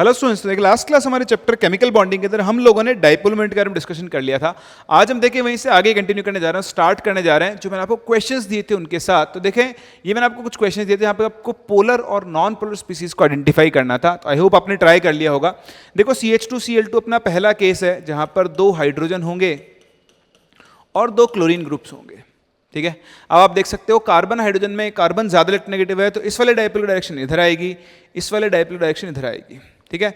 Hello students, देखिए last class हमारे chapter chemical bonding के अंदर हम लोगों ने डाइपोल मोमेंट के बारे में डिस्कशन कर लिया था। आज हम देखें वहीं से आगे कंटिन्यू करने जा रहे हैं, स्टार्ट करने जा रहे हैं जो मैंने आपको क्वेश्चंस दिए थे उनके साथ। तो देखें, ये मैंने आपको कुछ क्वेश्चंस दिए थे, यहाँ पे आपको पोलर और नॉन पोलर स्पीसीज को आइडेंटिफाई करना था। तो आई होप आपने ट्राई कर लिया होगा। देखो CH2Cl2 अपना पहला केस है जहाँ पर 2 हाइड्रोजन होंगे और 2 क्लोरीन ग्रुप्स होंगे। ठीक है, अब आप देख सकते हो कार्बन हाइड्रोजन में कार्बन ज्यादा इलेक्ट्रोनेगेटिव है, तो इस वाले डाइपोल की डायरेक्शन इधर आएगी, इस वाले डाइपोल की डायरेक्शन इधर आएगी। ठीक है,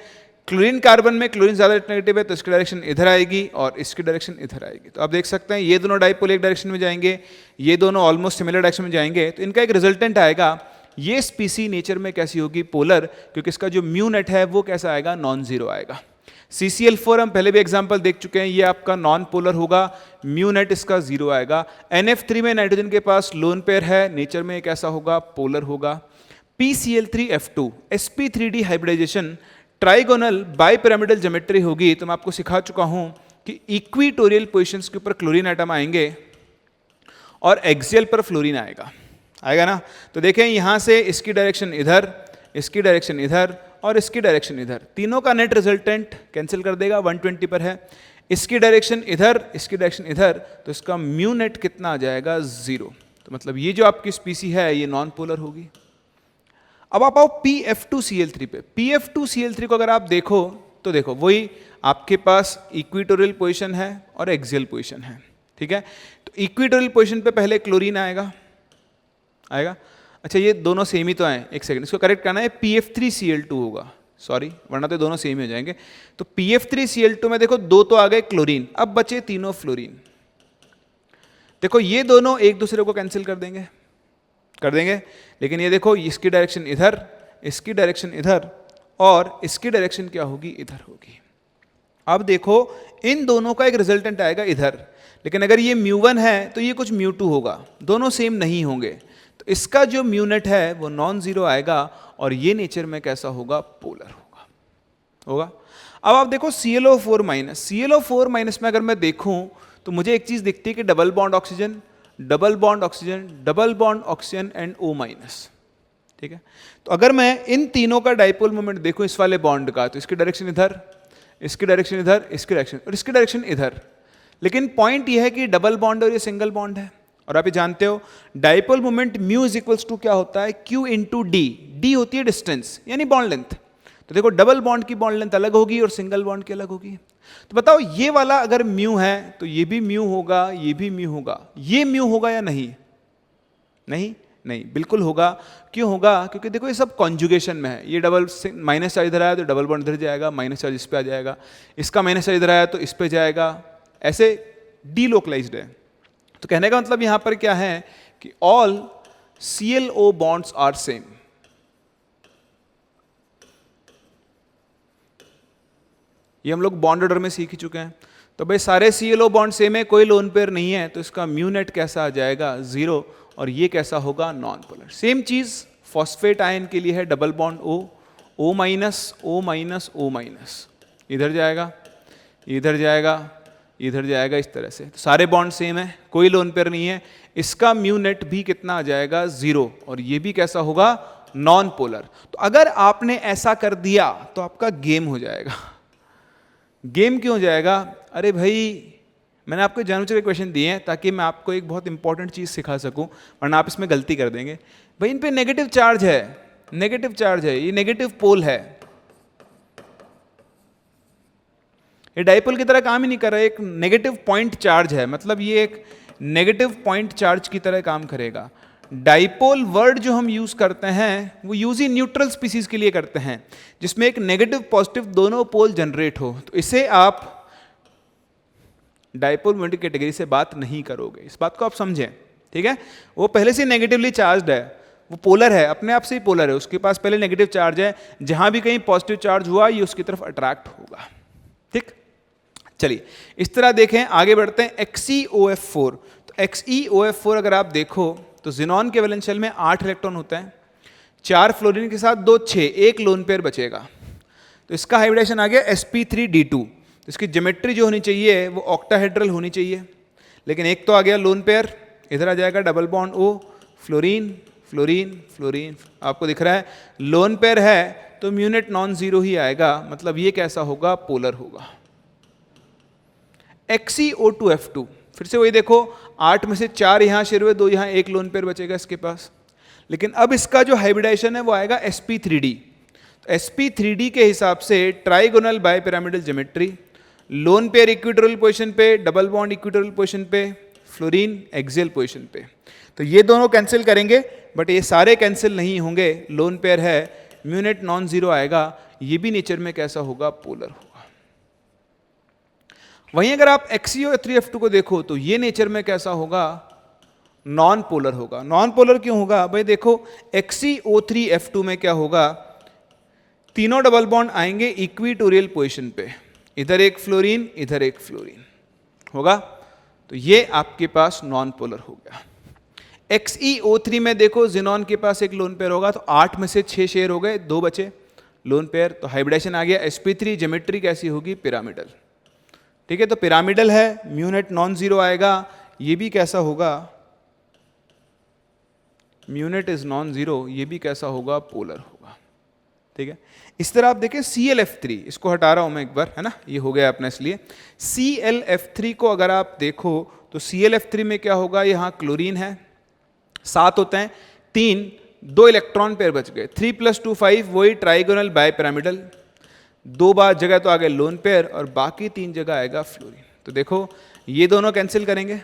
क्लोरीन कार्बन में क्लोरीन ज्यादा इलेक्ट्रोनेगेटिव है, तो इसकी डायरेक्शन इधर आएगी और इसकी डायरेक्शन इधर आएगी। तो आप देख सकते हैं ये दोनों डाइपोल एक डायरेक्शन में जाएंगे, ये दोनों ऑलमोस्ट सिमिलर डायरेक्शन में जाएंगे, तो इनका एक रिजल्टेंट आएगा। ये स्पीसी नेचर में कैसी होगी? पोलर, क्योंकि इसका जो म्यू नेट है वो कैसा आएगा? नॉन जीरो आएगा। CCl4 हम पहले भी एग्जांपल देख चुके हैं, ये आपका नॉन पोलर होगा, म्यू नेट इसका जीरो आएगा। NF3 में नाइट्रोजन के पास लोन पेयर है, नेचर में कैसा होगा? पोलर होगा। PCl3F2 sp3d hybridisation trigonal bipyramidal geometry होगी। तो मैं आपको सिखा चुका हूं कि इक्विटोरियल पोजीशंस के ऊपर क्लोरीन एटम आएंगे और एक्सियल पर फ्लोरीन आएगा ना। तो देखें यहां से इसकी डायरेक्शन इधर, इसकी डायरेक्शन इधर और इसकी डायरेक्शन इधर, तीनों का नेट रिजल्टेंट कैंसिल कर देगा, 120 पर है। इसकी डायरेक्शन इधर, इसकी डायरेक्शन इधर, तो इसका म्यू नेट कितना आ जाएगा? 0। तो मतलब ये जो आपकी स्पीसी है ये नॉन पोलर होगी। अब आप आओ PF2Cl3 पे। PF2Cl3 को अगर आप देखो तो देखो वही आपके पास इक्विटोरियल पोजीशन है और एक्सियल पोजीशन है। ठीक है, तो इक्विटोरियल पोजीशन पे पहले क्लोरीन आएगा। अच्छा, ये दोनों सेम ही तो आए, एक सेकंड, इसको करेक्ट करना है, PF3Cl2 होगा, सॉरी, वरना तो दोनों सेम ही हो जाएंगे। तो PF3Cl2 में देखो 2 तो आ गए क्लोरीन, अब बचे तीनों फ्लोरीन। देखो ये दोनों एक दूसरे को कैंसिल कर देंगे, लेकिन ये देखो इसकी डायरेक्शन इधर, इसकी डायरेक्शन इधर और इसकी डायरेक्शन क्या होगी? इधर होगी। अब देखो इन दोनों का एक रिजल्टेंट आएगा इधर, लेकिन अगर ये μ1 है तो ये कुछ μ2 होगा, दोनों सेम नहीं होंगे, तो इसका जो म्यू नेट है वो नॉन जीरो आएगा और ये नेचर में कैसा होगा? पोलर होगा। अब आप देखो ClO4 माइनस, ClO4 माइनस में अगर मैं देखूं तो मुझे एक चीज दिखती है कि double bond oxygen, double bond oxygen, double bond oxygen and O minus. ठीक है, तो अगर मैं इन तीनों का डाइपोल मोमेंट देखूं इस वाले बॉन्ड का, तो इसकी डायरेक्शन इधर, इसकी डायरेक्शन इधर, इसकी डायरेक्शन और इसकी डायरेक्शन इधर। लेकिन पॉइंट यह है कि डबल बॉन्ड और ये सिंगल बॉन्ड है, और आप ये जानते हो dipole moment mu is equals to क्या होता है? Q into D. डी होती है डिस्टेंस यानी बॉन्ड लेंथ। तो देखो डबल बॉन्ड की बॉन्ड लेंथ अलग होगी और सिंगल बॉन्ड की अलग होगी। तो बताओ ये वाला अगर म्यू है तो ये भी म्यू होगा, ये भी म्यू होगा, ये म्यू होगा या नहीं? नहीं, बिल्कुल होगा। क्यों होगा? क्योंकि देखो ये सब कॉन्जुगेशन में है। ये डबल माइनस चार्ज इधर आया तो डबल बॉन्ड इधर जाएगा, माइनस चार्ज इस पे आ जाएगा, इसका माइनस चार्ज इधर आया तो इस पे जाएगा, ऐसे डीलोकलाइज्ड है। तो कहने का मतलब यहां पर क्या है कि all ClO bonds are same. ये हम लोग बॉन्ड ऑर्डर में सीख ही चुके हैं। तो भाई सारे ClO बॉन्ड सेम है, कोई लोन पेयर नहीं है, तो इसका म्यू नेट कैसा आ जाएगा? 0। और ये कैसा होगा? Non polar. सेम चीज फॉस्फेट आयन के लिए है, double bond O minus, O minus, O minus, इधर जाएगा, इधर जाएगा, इधर जाएगा, इस तरह से। तो सारे बॉन्ड सेम है, कोई लोन पेयर नहीं है, इसका म्यू नेट भी कितना आ जाएगा? 0। और ये भी कैसा होगा? Non polar. तो अगर आपने ऐसा कर दिया तो आपका गेम हो जाएगा। गेम क्यों हो जाएगा? अरे भाई मैंने आपको जानबूझकर क्वेश्चन दिए हैं ताकि मैं आपको एक बहुत इंपॉर्टेंट चीज सिखा सकूं, वरना आप इसमें गलती कर देंगे। भाई इन पे नेगेटिव चार्ज है, नेगेटिव चार्ज है, ये नेगेटिव पोल है, ये डाइपोल की तरह काम ही नहीं कर रहा है, एक नेगेटिव पॉइंट चार्ज है, मतलब ये एक नेगेटिव पॉइंट चार्ज की तरह काम करेगा। डाइपोल वर्ड जो हम यूज करते हैं वो यूज ही न्यूट्रल स्पीसीज के लिए करते हैं, जिसमें एक नेगेटिव पॉजिटिव दोनों पोल जनरेट हो, तो इसे आप डाइपोल मोमेंट कैटेगरी से बात नहीं करोगे। इस बात को आप समझें। ठीक है, वो पहले से नेगेटिवली चार्ज्ड है, वो पोलर है, अपने आप से ही पोलर है, उसके पास पहले नेगेटिव चार्ज है, जहां भी कहीं पॉजिटिव चार्ज हुआ ये उसकी तरफ अट्रैक्ट होगा। ठीक, चलिए इस तरह देखें, आगे बढ़ते हैं। XeOF4। तो XeOF4 अगर आप देखो तो जिनॉन के वैलेंस शेल में 8 इलेक्ट्रॉन होते हैं, 4 फ्लोरीन के साथ 2 6, एक लोन पेयर बचेगा। तो इसका हाइब्रिडाइजेशन आ गया sp3d2। तो इसकी ज्योमेट्री जो होनी चाहिए वो ऑक्टाहेड्रल होनी चाहिए, लेकिन एक तो आ गया लोन पेयर, इधर आ जाएगा double bond O, fluorine, fluorine fluorine, आपको दिख रहा है लोन पेयर है तो म्यूनेट नॉन जीरो ही आएगा, मतलब ये कैसा होगा, पोलर होगा। XeO2F2, फिर से वही देखो 8 में से 4 यहाँ शेयर हुए, 2 यहाँ, 1 लोन पेयर बचेगा इसके पास। लेकिन अब इसका जो हाइब्रिडाइजेशन है वो आएगा sp3d। तो sp3d के हिसाब से trigonal bipyramidal geometry, lone pair equatorial position पे, डबल बॉन्ड इक्विटोरियल पोजीशन पे, फ्लोरीन एक्सियल पोजीशन पे। तो ये दोनों कैंसिल करेंगे, बट ये सारे कैंसिल नहीं होंगे, लोन पेयर है, म्यूनेट नॉन जीरो आएगा, ये भी नेचर में कैसा होगा, पोलर होगा। वहीं अगर आप XeO3F2 को देखो तो ये नेचर में कैसा होगा, नॉन पोलर होगा। नॉन पोलर क्यों होगा भाई, देखो XeO3F2 में क्या होगा, तीनों डबल बॉन्ड आएंगे इक्विटोरियल पोजीशन पे, इधर एक फ्लोरीन इधर एक फ्लोरीन होगा, तो ये आपके पास नॉन पोलर हो गया। XeO3 में देखो जिनॉन के पास एक लोन पेयर होगा, तो 8 में से 6 शेयर हो गए, 2 बचे लोन पेयर, तो हाइब्रिडाइजेशन आ गया sp3, ज्योमेट्री कैसी होगी, पिरामिडल। ठीक है, तो पिरामिडल है, म्यूनेट नॉन जीरो आएगा, ये भी कैसा होगा, म्यूनेट इज नॉन जीरो, ये भी कैसा होगा, पोलर होगा। ठीक है, इस तरह आप देखें ClF3, इसको हटा रहा हूं मैं एक बार, है ना, ये हो गया अपने, इसलिए ClF3 को अगर आप देखो तो ClF3 में क्या होगा, यहां क्लोरीन है, 7 होते हैं, 3, 2 इलेक्ट्रॉन पेयर बच गए, 3 + 2 5, वही ट्राइगोनल बाइपिरामिडल, 2 बार जगह तो आ गए लोन पेयर और बाकी 3 जगह आएगा फ्लोरीन। तो देखो ये दोनों कैंसिल करेंगे,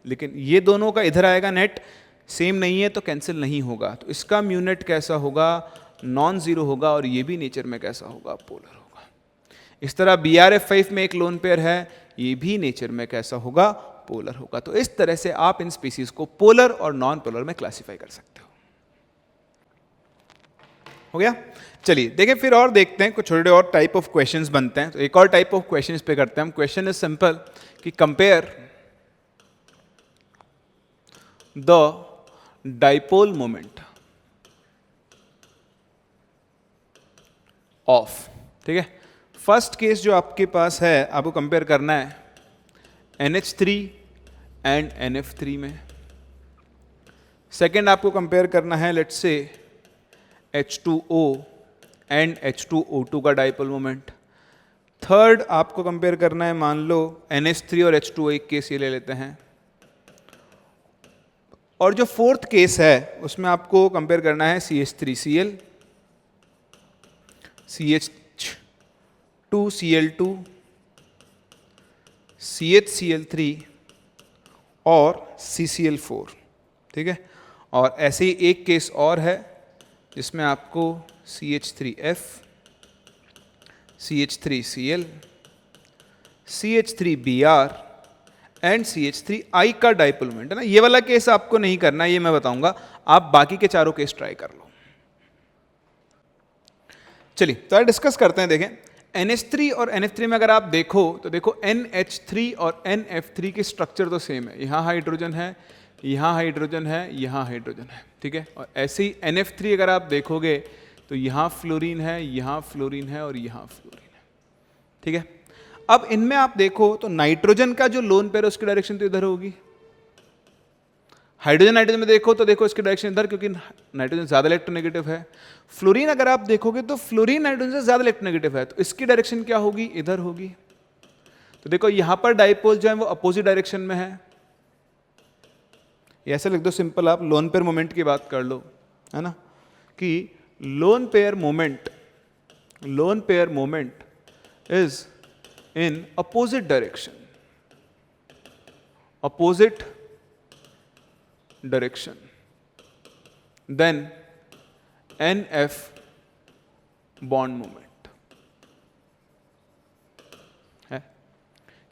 लेकिन ये दोनों का इधर आएगा नेट, सेम नहीं है तो कैंसिल नहीं होगा, तो इसका म्यूनेट कैसा होगा, नॉन जीरो होगा, और ये भी नेचर में कैसा होगा, पोलर होगा। इस तरह BrF5 में एक लोन पेयर है, ये भी नेचर में कैसा होगा, पोलर होगा। तो इस तरह से आप इन स्पीसीज को पोलर और नॉन पोलर में क्लासिफाई कर सकते हो गया। चलिए देखें फिर और देखते हैं, कुछ छोटे और टाइप ऑफ क्वेश्चंस बनते हैं। तो एक और टाइप ऑफ क्वेश्चंस पे करते हैं हम। क्वेश्चन इज सिंपल कि compare the dipole moment of, ठीक है, फर्स्ट केस जो आपके पास है, आपको कंपेयर करना है NH3 एंड NF3 में। सेकेंड आपको कंपेयर करना है let's say H2O and H2O2 का डाइपोल मोमेंट। थर्ड आपको कंपेयर करना है, मान लो NH3 और H2O, एक केस ये ले लेते हैं। और जो फोर्थ केस है उसमें आपको कंपेयर करना है CH3Cl, CH2Cl2, CHCl3 और CCl4, ठीक है। और ऐसे ही एक केस और है जिसमें आपको CH3F, CH3Cl, CH3Br and CH3I का डाइपोल मोमेंट है ना। ये वाला केस आपको नहीं करना, ये मैं बताऊंगा, आप बाकी के चारों केस ट्राई कर लो। चलिए तो डिस्कस करते हैं। देखें NH3 और NF3 में अगर आप देखो तो देखो NH3 और NF3 की स्ट्रक्चर तो सेम है, यहाँ हाइड्रोजन है, यहाँ हाइड्रोजन है, यहाँ हाइड्रोजन है, ठीक है। और ऐसे ही NF3 अगर आप देखोगे तो यहाँ फ्लोरीन है, यहाँ फ्लोरीन है और यहाँ फ्लोरीन है, ठीक है। अब इनमें आप देखो तो नाइट्रोजन का जो लोन पेयर है उसकी डायरेक्शन तो इधर होगी, हाइड्रोजन नाइट्रोजन में देखो तो देखो इसकी डायरेक्शन इधर, क्योंकि नाइट्रोजन ज्यादा इलेक्ट्रोनेगेटिव है। फ्लोरीन अगर आप देखोगे तो फ्लोरीन नाइट्रोजन से ज्यादा इलेक्ट्रोनेगेटिव है, तो इसकी डायरेक्शन क्या होगी, इधर होगी। तो देखो यहां पर डाइपोल जो है वो अपोजिट डायरेक्शन में है, ऐसे लिख दो सिंपल, आप लोन पेयर मोमेंट की बात कर लो, है ना, कि lone pair moment is in opposite direction, then NF bond moment है।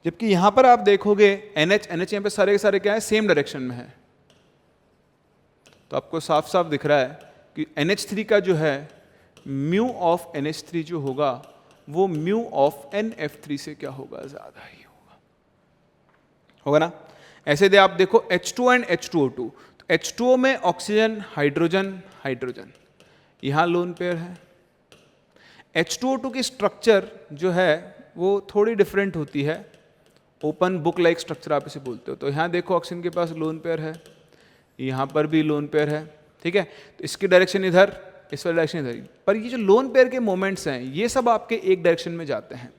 जबकि यहां पर आप देखोगे NH यहां पे सारे के सारे क्या है, सेम डायरेक्शन में है। तो आपको साफ साफ दिख रहा है कि NH3 का जो है म्यू ऑफ NH3 जो होगा वो म्यू ऑफ NF3 से क्या होगा, ज्यादा ही होगा ना। ऐसे दे आप देखो H2 एंड H2O2, तो H2O में ऑक्सीजन हाइड्रोजन हाइड्रोजन, यहां लोन पेयर है। H2O2 की स्ट्रक्चर जो है वो थोड़ी डिफरेंट होती है, ओपन बुक लाइक स्ट्रक्चर आप इसे बोलते हो। तो यहां देखो ऑक्सीजन के पास लोन पेयर है, यहां पर भी लोन पेयर है, ठीक है, तो इसकी डायरेक्शन इधर, इस वाली डायरेक्शन इधर। पर ये जो लोन पेयर के मोमेंट्स हैं ये सब आपके एक डायरेक्शन में जाते हैं।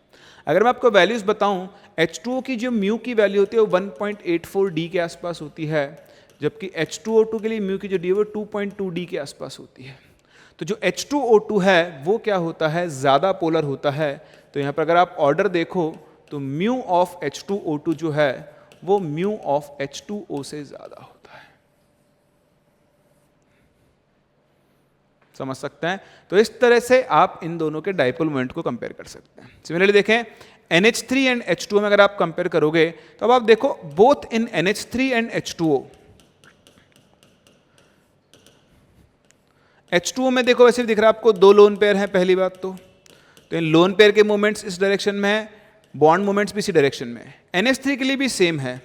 अगर मैं आपको वैल्यूज बताऊं, H2O की जो म्यू की वैल्यू होती है वो 1.84 D के आसपास होती है, जबकि H2O2 के लिए म्यू की जो डी है वो 2.2 D के आसपास होती है। तो जो H2O2 है वो क्या होता है, ज़्यादा पोलर होता है। तो यहाँ पर अगर आप ऑर्डर देखो तो म्यू ऑफ H2O2 जो है वो म्यू ऑफ H2O से ज़्यादा होता है। समझ सकते हैं? तो इस तरह से आप इन दोनों के डाइपोल मोमेंट को कंपेयर कर सकते हैं। सिमिलरली देखें NH3 एंड H2O में अगर आप कंपेयर करोगे तो अब आप देखो both in NH3 and H2O, H2O में देखो वैसे दिख रहा है आपको दो लोन पेयर हैं पहली बात तो इन लोन पेयर के मोमेंट्स इस डायरेक्शन में है, बॉन्ड मोमेंट्स भी इसी डायरेक्शन में है। NH3 के लिए भी सेम है,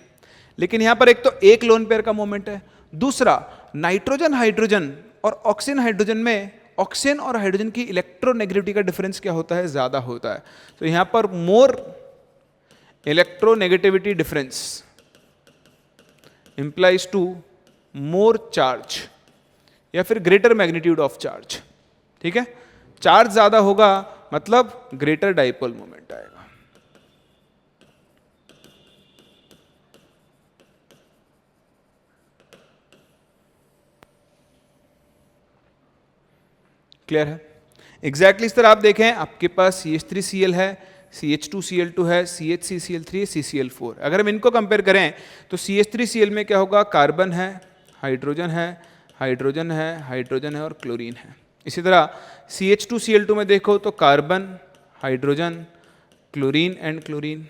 लेकिन यहां पर एक तो एक लोन पेयर का मोमेंट है, दूसरा नाइट्रोजन हाइड्रोजन और ऑक्सीजन हाइड्रोजन में ऑक्सीजन और हाइड्रोजन की इलेक्ट्रोनेगेटिविटी का डिफरेंस क्या होता है, ज्यादा होता है। तो यहां पर more electronegativity difference implies to more charge या फिर ग्रेटर मैग्नीट्यूड ऑफ चार्ज। ठीक है, चार्ज ज्यादा होगा मतलब ग्रेटर डाइपोल मोमेंट आएगा। क्लियर है? एग्जैक्टली इस तरह आप देखें आपके पास CH3Cl है, CH2Cl2 है, CH3Cl3 CCl4। अगर हम इनको कंपेयर करें तो CH3Cl में क्या होगा, कार्बन है, हाइड्रोजन है, हाइड्रोजन है, हाइड्रोजन है और क्लोरीन है। इसी तरह CH2Cl2 में देखो तो carbon, hydrogen, chlorine and chlorine.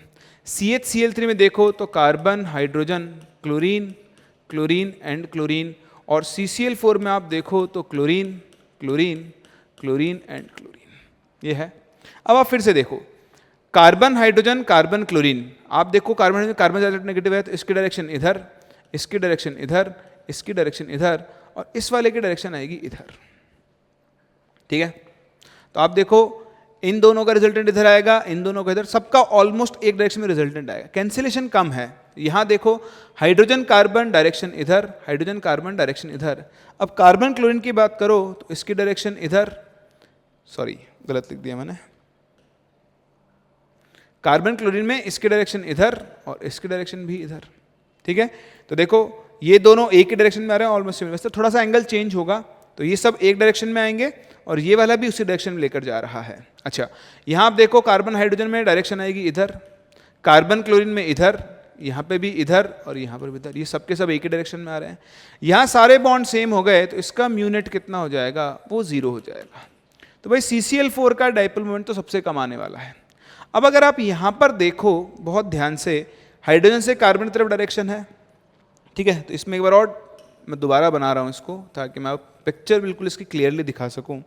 CHCl3 में देखो तो carbon, hydrogen, chlorine, chlorine and chlorine. और CCl4 में आप देखो तो chlorine, chlorine, chlorine and chlorine. ये है। अब आप फिर से देखो कार्बन, हाइड्रोजन, कार्बन, क्लोरीन। आप देखो कार्बन हाइड्रोजन, कार्बन ज़्यादा नेगेटिव है तो इसकी डायरेक्शन इधर, इसकी डायरेक्शन इधर, इसकी डायरेक्शन इधर और इस वाले की डायरेक्शन आएगी इधर। ठीक है, तो आप देखो इन दोनों का रिजल्टेंट इधर आएगा, इन दोनों का इधर, सबका ऑलमोस्ट एक डायरेक्शन में रिजल्टेंट आएगा। कैंसिलेशन कम है। यहां देखो हाइड्रोजन कार्बन डायरेक्शन इधर, हाइड्रोजन कार्बन डायरेक्शन इधर। अब कार्बन क्लोरीन की बात करो तो इसकी डायरेक्शन इधर, सॉरी गलत लिख दिया मैंने, कार्बन क्लोरीन में इसकी डायरेक्शन इधर और इसकी डायरेक्शन भी इधर। ठीक है, तो देखो ये दोनों एक ही डायरेक्शन में आ रहे हैं ऑलमोस्ट सिमिलर, थोड़ा सा एंगल चेंज होगा तो ये सब एक डायरेक्शन में आएंगे और ये वाला भी उसी डायरेक्शन में लेकर जा रहा है। अच्छा, यहां आप देखो कार्बन हाइड्रोजन में डायरेक्शन आएगी इधर, कार्बन क्लोरीन में इधर, यहाँ पे भी इधर और यहाँ पर भी इधर, ये सब के सब एक ही डायरेक्शन में आ रहे हैं। यहाँ सारे बॉन्ड सेम हो गए तो इसका म्यूनेट कितना हो जाएगा, वो 0 हो जाएगा। तो भाई CCl4 का डाइपोल मोमेंट तो सबसे कम आने वाला है। अब अगर आप यहाँ पर देखो बहुत ध्यान से, हाइड्रोजन से कार्बन की तरफ डायरेक्शन है। ठीक है, तो इसमें एक बार और मैं दोबारा बना रहा हूँ इसको ताकि मैं पिक्चर बिल्कुल इसकी क्लियरली दिखा सकूँ।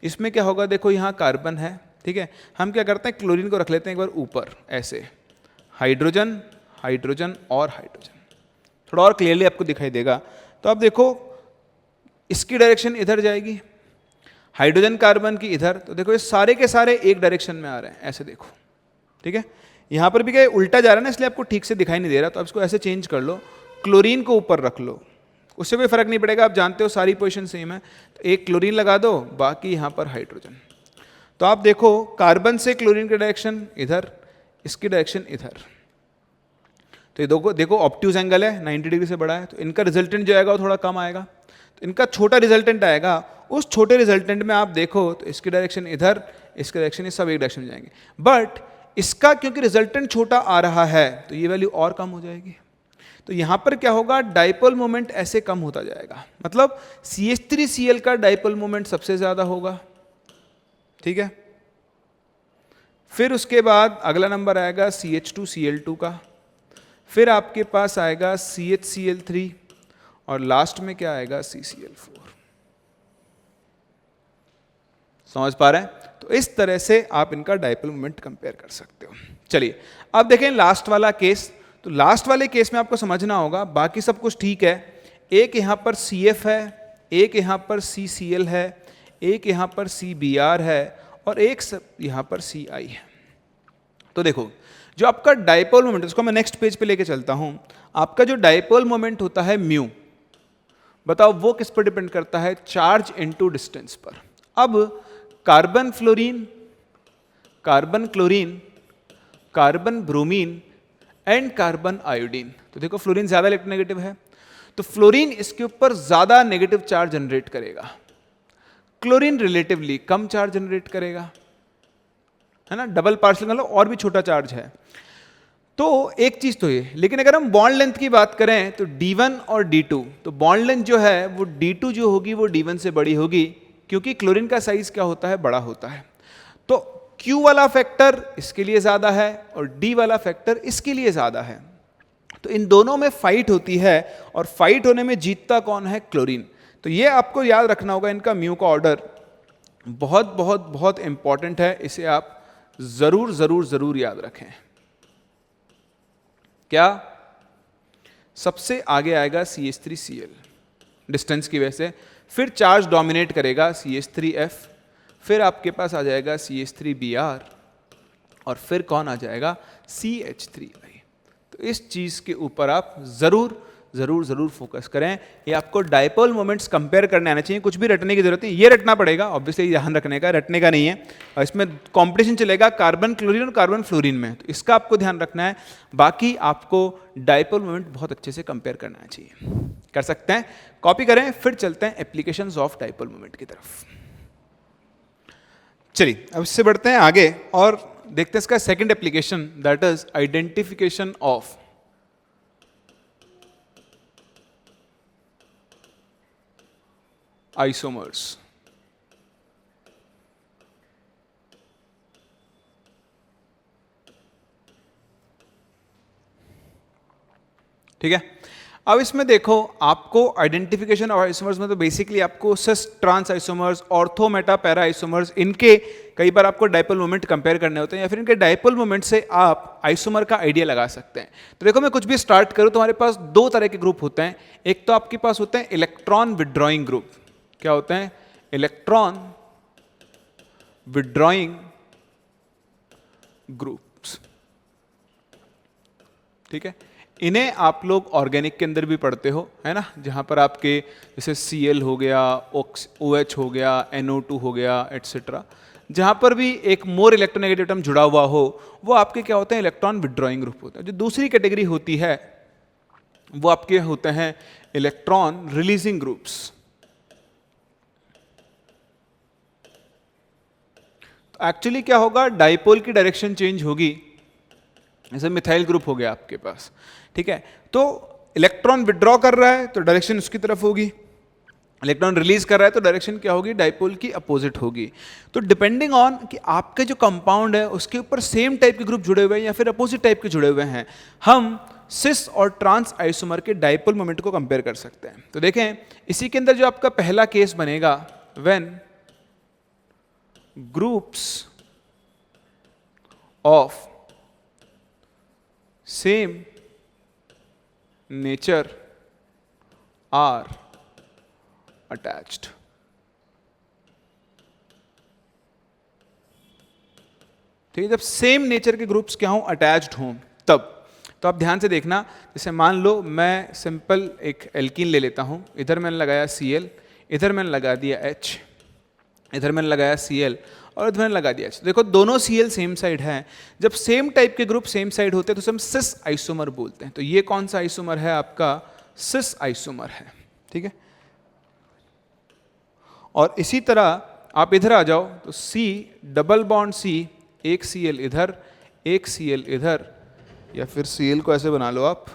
इसमें क्या होगा, देखो यहाँ कार्बन है। ठीक है, हम क्या करते हैं, क्लोरीन को रख लेते हैं एक बार ऊपर ऐसे, हाइड्रोजन, हाइड्रोजन और हाइड्रोजन, थोड़ा और क्लियरली आपको दिखाई देगा। तो आप देखो इसकी डायरेक्शन इधर जाएगी, हाइड्रोजन कार्बन की इधर। तो देखो ये सारे के सारे एक डायरेक्शन में आ रहे हैं, ऐसे देखो। ठीक है, यहाँ पर भी क्या उल्टा जा रहा है ना, इसलिए आपको ठीक से दिखाई नहीं दे रहा। तो आप इसको ऐसे चेंज कर लो, क्लोरीन को ऊपर रख लो, उससे कोई फर्क नहीं पड़ेगा, आप जानते हो सारी पोजीशन सेम है। तो एक क्लोरीन लगा दो, बाकी यहाँ पर हाइड्रोजन। तो आप देखो कार्बन से क्लोरीन की डायरेक्शन इधर, इसकी डायरेक्शन इधर। तो ये देखो ऑब्ट्यूज एंगल है, 90 डिग्री से बड़ा है, तो इनका रिजल्टेंट जो आएगा वो थोड़ा कम आएगा। तो इनका छोटा रिजल्टेंट आएगा। उस छोटे रिजल्टेंट में आप देखो तो इसकी डायरेक्शन इधर, इसकी डायरेक्शन, ये सब एक डायरेक्शन में जाएंगे। बट इसका क्योंकि रिजल्टेंट छोटा आ रहा है तो ये वैल्यू और कम हो जाएगी। तो यहाँ पर क्या होगा, डाइपोल मोमेंट ऐसे कम होता जाएगा, मतलब CH3Cl का डाइपोल मोमेंट सबसे ज्यादा होगा। ठीक है, फिर उसके बाद अगला नंबर आएगा CH2Cl2 का, फिर आपके पास आएगा CHCl3 और लास्ट में क्या आएगा, CCl4। समझ पा रहे हैं? तो इस तरह से आप इनका डाइपोल मोमेंट कंपेयर कर सकते हो। चलिए अब देखें लास्ट वाला केस। तो लास्ट वाले केस में आपको समझना होगा, बाकी सब कुछ ठीक है। एक यहाँ पर CF है, एक यहाँ पर CCl है, एक यहाँ पर CBr है और एक यहाँ पर CI है। तो देखो जो आपका डाइपोल मोमेंट, इसको मैं नेक्स्ट पेज पे लेके चलता हूँ। आपका जो डाइपोल मोमेंट होता है म्यू, बताओ वो किस पर डिपेंड करता है? चार्ज इनटू डिस्टेंस पर। अब carbon fluorine, carbon chlorine, carbon bromine and carbon iodine, तो देखो फ्लोरीन ज्यादा इलेक्ट्रोनेगेटिव है, तो फ्लोरीन इसके ऊपर ज्यादा नेगेटिव चार्ज जनरेट करेगा, क्लोरीन रिलेटिवली कम चार्ज जनरेट करेगा, है ना, डबल पार्शियल मतलब और भी छोटा चार्ज है। तो एक चीज तो ये, लेकिन अगर हम बॉन्ड लेंथ की बात करें तो D1 और D2, तो बॉन्ड लेंथ जो है वो D2 जो होगी वो D1 से बड़ी होगी, क्योंकि क्लोरीन का साइज क्या होता है? बड़ा होता है। तो Q वाला फैक्टर इसके लिए ज्यादा है और D वाला फैक्टर इसके लिए ज्यादा है। तो इन दोनों में फाइट होती है और फाइट होने में जीतता कौन है? क्लोरीन। तो ये आपको याद रखना होगा, इनका म्यू का ऑर्डर बहुत बहुत बहुत इंपॉर्टेंट है, इसे आप जरूर जरूर जरूर याद रखें। क्या? सबसे आगे आएगा CH3Cl डिस्टेंस की वजह से, फिर चार्ज डोमिनेट करेगा CH3F, फिर आपके पास आ जाएगा CH3Br और फिर कौन आ जाएगा? CH3I। तो इस चीज के ऊपर आप जरूर जरूर जरूर फोकस करें। ये आपको डायपोल मोमेंट्स कंपेयर करने आना चाहिए, कुछ भी रटने की जरूरत नहीं, ये रटना पड़ेगा ऑब्वियसली, ध्यान रखने का, रटने का नहीं है। और इसमें कंपटीशन चलेगा कार्बन क्लोरीन और कार्बन फ्लोरीन में, तो इसका आपको ध्यान रखना है। बाकी आपको डायपोल मोमेंट बहुत अच्छे से कंपेयर करना चाहिए। कर सकते हैं, कॉपी करें, फिर चलते हैं एप्लीकेशंस ऑफ डायपोल मोमेंट की तरफ। चलिए अब इससे बढ़ते हैं आगे और देखते हैं इसका second application, that is identification of isomers. ठीक है, अब इसमें देखो आपको आइडेंटिफिकेशन ऑफ आइसोमर्स में तो बेसिकली आपको cis trans isomers, ortho meta para isomers, इनके कई बार आपको डायपोल मोमेंट कंपेयर करने होते हैं, या फिर इनके डायपोल मोमेंट से आप आइसोमर का आइडिया लगा सकते हैं। तो देखो मैं कुछ भी स्टार्ट करूं तो हमारे पास दो तरह के ग्रुप होते हैं। एक तो आपके पास होते हैं इलेक्ट्रॉन विड्रॉइंग ग्रुप। क्या होते हैं? Electron withdrawing groups. ठीक है, इन्हें आप लोग ऑर्गेनिक के अंदर भी पढ़ते हो, है ना, जहां पर आपके जैसे Cl हो गया, OH हो गया, NO2 हो गया, एटसेट्रा, जहां पर भी एक मोर इलेक्ट्रोनेगेटिव एटम जुड़ा हुआ हो, वो आपके क्या होते हैं? इलेक्ट्रॉन विड्रॉइंग ग्रुप होते हैं। जो दूसरी कैटेगरी होती है वो आपके होते हैं इलेक्ट्रॉन रिलीजिंग ग्रुप्स। तो एक्चुअली क्या होगा? डाइपोल की डायरेक्शन चेंज होगी, जैसे मिथाइल ग्रुप हो गया आपके पास, ठीक है, तो इलेक्ट्रॉन विड्रॉ कर रहा है तो डायरेक्शन उसकी तरफ होगी, इलेक्ट्रॉन रिलीज कर रहा है तो डायरेक्शन क्या होगी? डाइपोल की अपोजिट होगी। तो डिपेंडिंग ऑन कि आपके जो कंपाउंड है उसके ऊपर सेम टाइप के ग्रुप जुड़े हुए हैं या फिर अपोजिट टाइप के जुड़े हुए हैं, हम सिस और ट्रांस आइसोमर के डाइपोल मोमेंट को कंपेयर कर सकते हैं। तो देखें इसी के अंदर जो आपका पहला केस बनेगा, when groups of same nature are attached. ठीक है, जब सेम नेचर के ग्रुप्स क्या हों? अटैच्ड हों तब। तो आप ध्यान से देखना, जैसे मान लो मैं सिंपल एक एल्कीन ले लेता हूं, इधर मैंने लगाया Cl, इधर मैंने लगा दिया H, इधर मैंने लगाया Cl और इधर मैंने लगा दिया H। देखो दोनों Cl सेम साइड हैं, जब सेम टाइप के ग्रुप सेम साइड होते हैं तो उसे हम सिस आइसोमर बोलते हैं। तो ये कौन सा आइसोमर है? आपका सिस आइसोमर है। ठीक है, और इसी तरह आप इधर आ जाओ तो C डबल बॉन्ड C, एक Cl इधर, एक Cl इधर, या फिर Cl को ऐसे बना लो आप,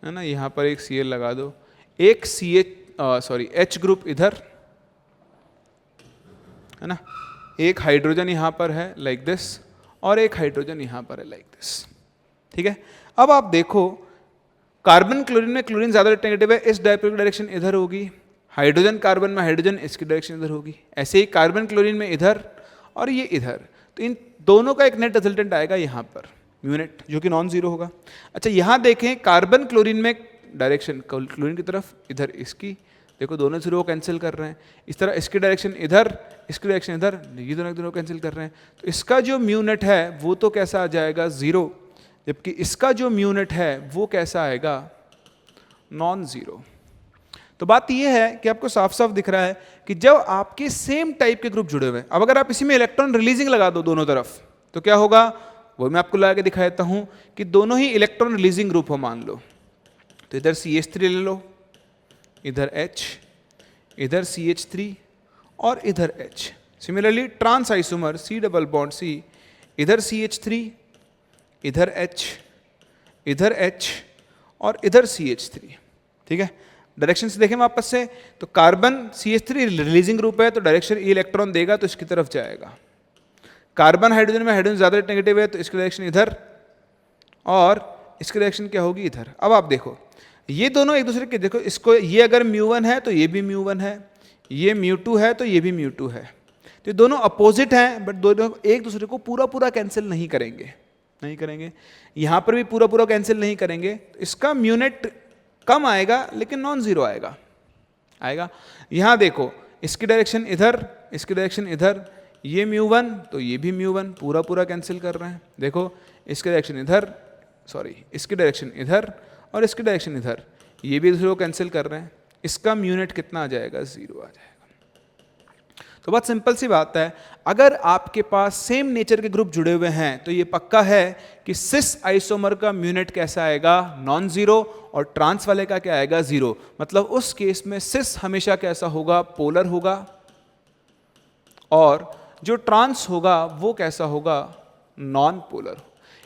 है ना, यहां पर एक Cl लगा दो, एक H ग्रुप इधर, है ना, एक हाइड्रोजन यहां पर है लाइक दिस और एक हाइड्रोजन यहां पर है लाइक दिस। ठीक है, अब आप देखो कार्बन क्लोरीन में क्लोरीन ज्यादा नेगेटिव है, इस डायपोल की डायरेक्शन इधर होगी, हाइड्रोजन कार्बन में हाइड्रोजन इसकी डायरेक्शन इधर होगी, ऐसे ही कार्बन क्लोरीन में इधर और ये इधर। तो इन दोनों का एक नेट रिजल्टेंट आएगा यहाँ पर म्यूनेट, जो कि नॉन जीरो होगा। अच्छा यहाँ देखें कार्बन क्लोरीन में डायरेक्शन क्लोरीन की तरफ, इधर इसकी, देखो दोनों जीरो कैंसिल कर रहे हैं, इस तरह इसकी डायरेक्शन इधर, इसकी डायरेक्शन इधर, ये दोनों कैंसिल कर रहे हैं। तो इसका जो म्यूनेट है वो तो कैसा आ जाएगा? जीरो, जबकि इसका जो म्यूनेट है वो कैसा आएगा? Non zero. तो बात यह है कि आपको साफ साफ दिख रहा है कि जब आपके सेम टाइप के ग्रुप जुड़े हुए हैं, अब अगर आप इसी में इलेक्ट्रॉन रिलीजिंग लगा दो दोनों तरफ तो क्या होगा, वो मैं आपको लगा के दिखा देता हूं कि दोनों ही इलेक्ट्रॉन रिलीजिंग ग्रुप हो मान लो, तो इधर CH3 ले लो, इधर H, इधर CH3 और इधर H। Similarly trans isomer C double bond C, इधर CH3, इधर H, इधर H और इधर CH3। ठीक है, डायरेक्शन से देखें वापस से, तो कार्बन CH3 रिलीजिंग ग्रुप है तो डायरेक्शन E इलेक्ट्रॉन देगा तो इसकी तरफ जाएगा। कार्बन हाइड्रोजन में हाइड्रोजन ज्यादा नेगेटिव है तो इसकी डायरेक्शन इधर और इसकी डायरेक्शन क्या होगी इधर। अब आप देखो ये दोनों एक दूसरे के, देखो इसको, ये अगर μ1 है तो ये भी μ1 है, ये μ2 है तो ये भी μ2 है, तो ये दोनों अपोजिट हैं बट दोनों एक दूसरे को पूरा पूरा कैंसिल नहीं करेंगे, यहां पर भी पूरा पूरा कैंसिल नहीं करेंगे, तो इसका म्यूनेट कम आएगा लेकिन नॉन जीरो आएगा। यहां देखो इसकी डायरेक्शन इधर, इसकी डायरेक्शन इधर, ये μ1 तो ये भी μ1, पूरा पूरा कैंसिल कर रहे हैं। देखो इसकी डायरेक्शन इधर, सॉरी इसकी डायरेक्शन इधर और इसकी डायरेक्शन इधर, ये भी दूसरे को कैंसिल कर रहे हैं, इसका म्यूनेट कितना आ जाएगा, 0 आ जाएगा। तो बहुत सिंपल सी बात है, अगर आपके पास सेम नेचर के ग्रुप जुड़े हुए हैं तो ये पक्का है कि सिस आइसोमर का म्यूनेट कैसा आएगा, नॉन जीरो, और ट्रांस वाले का क्या आएगा, 0। मतलब उस केस में सिस हमेशा कैसा होगा, पोलर होगा, और जो ट्रांस होगा वो कैसा होगा, नॉन पोलर।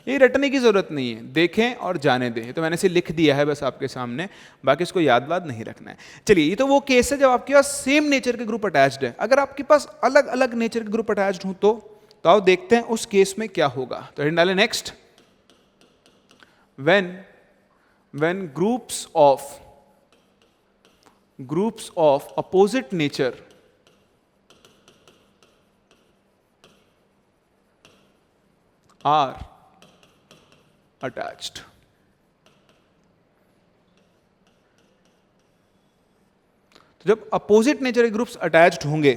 ये रटने की जरूरत नहीं है, देखें और जाने दें, तो मैंने इसे लिख दिया है बस आपके सामने, बाकी इसको याद वाद नहीं रखना है। चलिए, ये तो वो केस है जब आपके पास सेम नेचर के ग्रुप अटैच्ड है। अगर आपके पास अलग अलग नेचर के ग्रुप अटैच्ड हो तो आओ देखते हैं उस केस में क्या होगा। तो हेडिंग डालें next, when groups of opposite nature are attached. तो जब अपोजिट नेचर के ग्रुप्स अटैच्ड होंगे,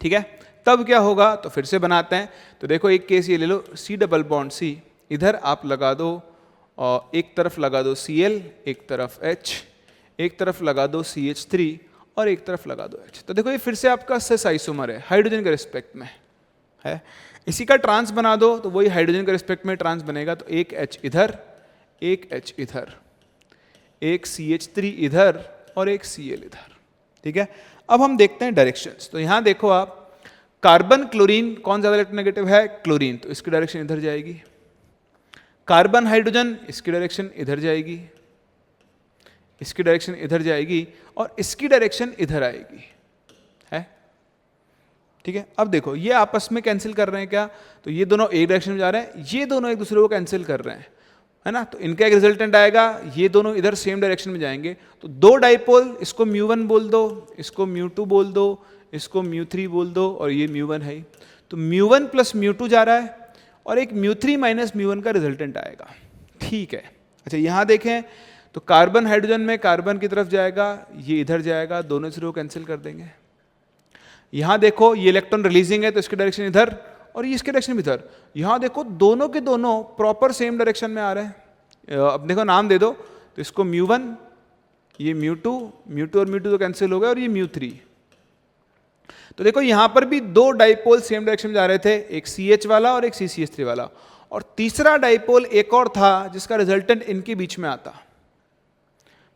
ठीक है, तब क्या होगा, तो फिर से बनाते हैं। तो देखो एक केस ये ले लो, C डबल बॉन्ड C, इधर आप लगा दो और एक तरफ लगा दो Cl, एक तरफ H, एक तरफ लगा दो CH3 और एक तरफ लगा दो H। तो देखो ये फिर से आपका सिस आइसोमर है, हाइड्रोजन के रिस्पेक्ट में है। इसी का ट्रांस बना दो तो वही हाइड्रोजन के रिस्पेक्ट में ट्रांस बनेगा, तो एक H इधर, एक H इधर, एक CH3 इधर और एक Cl इधर। ठीक है, अब हम देखते हैं डायरेक्शंस। तो यहां देखो आप, कार्बन क्लोरीन कौन ज्यादा इलेक्ट्रोनेगेटिव है, क्लोरीन, तो इसकी डायरेक्शन इधर जाएगी। कार्बन हाइड्रोजन, इसकी डायरेक्शन इधर जाएगी, इसकी डायरेक्शन इधर जाएगी और इसकी डायरेक्शन इधर आएगी, है। ठीक है, अब देखो ये आपस में कैंसिल कर रहे हैं क्या, तो ये दोनों एक डायरेक्शन में जा रहे हैं, ये दोनों एक दूसरे को कैंसिल कर रहे हैं, है ना। तो इनका एक रिजल्टेंट आएगा, ये दोनों इधर सेम डायरेक्शन में जाएंगे। तो दो डाइपोल, इसको μ1 बोल दो, इसको μ2 बोल दो, इसको μ3 बोल दो और ये μ1 है। तो μ1 प्लस μ2 जा रहा है और एक μ3 माइनस μ1 का रिजल्टेंट आएगा। ठीक है, अच्छा यहां देखें तो कार्बन हाइड्रोजन में कार्बन की तरफ जाएगा, ये इधर जाएगा, दोनों से रो कैंसिल कर देंगे। यहां देखो ये इलेक्ट्रॉन रिलीजिंग है तो इसकी डायरेक्शन इधर और ये इसके डायरेक्शन भी इधर। यहां देखो दोनों के दोनों प्रॉपर सेम डायरेक्शन में आ रहे हैं। अब देखो नाम दे दो, तो इसको μ1, ये μ2 और μ2 तो कैंसिल हो गए और ये μ3। तो देखो यहां पर भी दो डाइपोल सेम डायरेक्शन में जा रहे थे, एक CH वाला और एक CCH3 वाला, और तीसरा डाइपोल एक और था जिसका रिजल्टेंट इनके बीच में आता।